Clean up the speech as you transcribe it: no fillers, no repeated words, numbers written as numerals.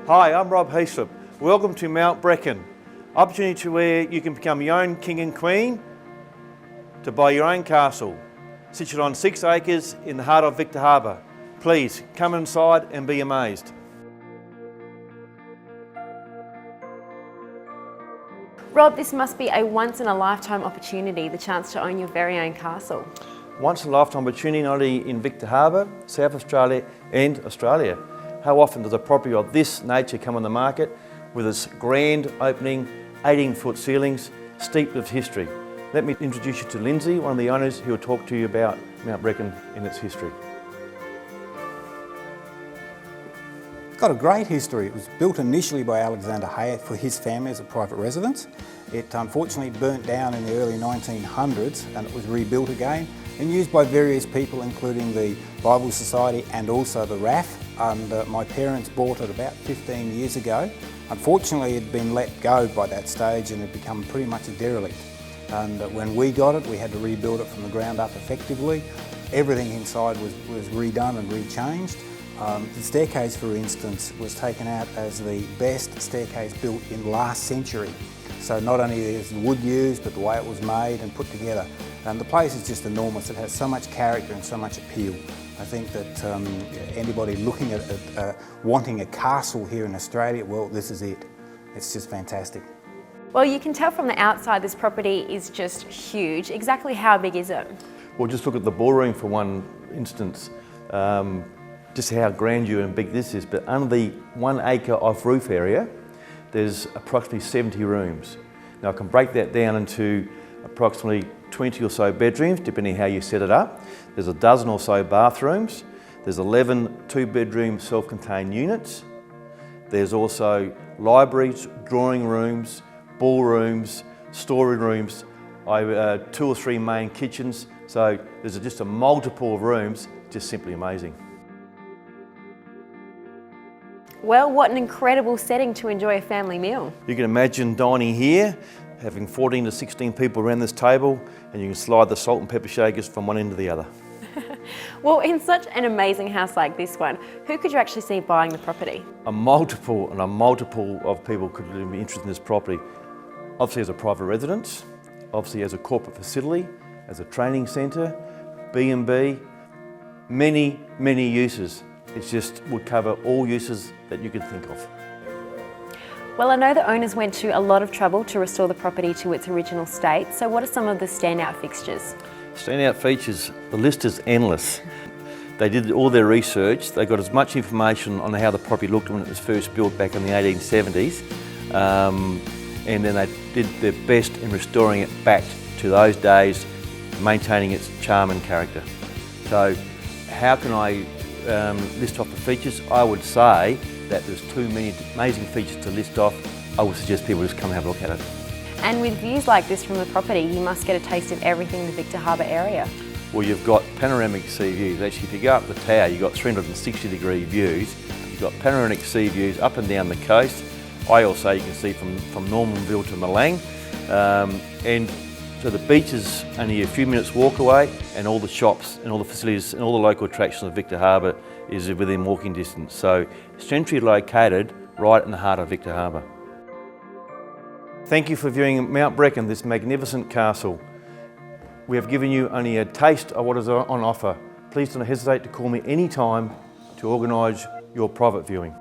Hi, I'm Rob Heaslip. Welcome to Mount Brecon. Opportunity to where you can become your own king and queen, to buy your own castle, situated on 6 acres in the heart of Victor Harbour. Please come inside and be amazed. Rob, this must be a once-in-a-lifetime opportunity, the chance to own your very own castle. Once in a lifetime opportunity not only in Victor Harbour, South Australia and Australia. How often does a property of this nature come on the market with its grand opening, 18-foot ceilings, steeped with history? Let me introduce you to Lindsay, one of the owners, who will talk to you about Mount Brecon and its history. It's got a great history. It was built initially by Alexander Hayek for his family as a private residence. It unfortunately burnt down in the early 1900s and it was rebuilt again and used by various people, including the Bible Society and also the RAF. And my parents bought it about 15 years ago. Unfortunately, it had been let go by that stage and it had become pretty much a derelict. And when we got it, we had to rebuild it from the ground up effectively. Everything inside was redone and rechanged. The staircase, for instance, was taken out as the best staircase built in last century. So not only is the wood used, but the way it was made and put together. And the place is just enormous. It has so much character and so much appeal. I think that anybody looking at wanting a castle here in Australia, well, this is it. It's just fantastic. Well, you can tell from the outside this property is just huge. Exactly how big is it? Well, just look at the ballroom for one instance. Just how grandeur and big this is, but under the 1 acre off-roof area, there's approximately 70 rooms. Now I can break that down into approximately 20 or so bedrooms, depending how you set it up. There's a dozen or so bathrooms. There's 11 2-bedroom self-contained units. There's also libraries, drawing rooms, ballrooms, story rooms, 2 or 3 main kitchens. So there's just a multiple of rooms, just simply amazing. Well, what an incredible setting to enjoy a family meal. You can imagine dining here, having 14 to 16 people around this table, and you can slide the salt and pepper shakers from one end to the other. Well, in such an amazing house like this one, who could you actually see buying the property? A multiple of people could be interested in this property. Obviously as a private residence, obviously as a corporate facility, as a training centre, B&B, many uses. It just would cover all uses that you could think of. Well, I know the owners went to a lot of trouble to restore the property to its original state, so what are some of the standout fixtures? Standout features, the list is endless. They did all their research, they got as much information on how the property looked when it was first built back in the 1870s, and then they did their best in restoring it back to those days, maintaining its charm and character. So how can I list off the features? I would say that there's too many amazing features to list off. I would suggest people just come and have a look at it. And with views like this from the property, you must get a taste of everything in the Victor Harbour area. Well, you've got panoramic sea views. Actually, if you go up the tower, you've got 360-degree views. You've got panoramic sea views up and down the coast. I also you can see from Normanville to Malang. And so the beach is only a few minutes walk away, and all the shops and all the facilities and all the local attractions of Victor Harbour is within walking distance. So centrally located right in the heart of Victor Harbour. Thank you for viewing Mount Brecon, this magnificent castle. We have given you only a taste of what is on offer. Please don't hesitate to call me anytime to organise your private viewing.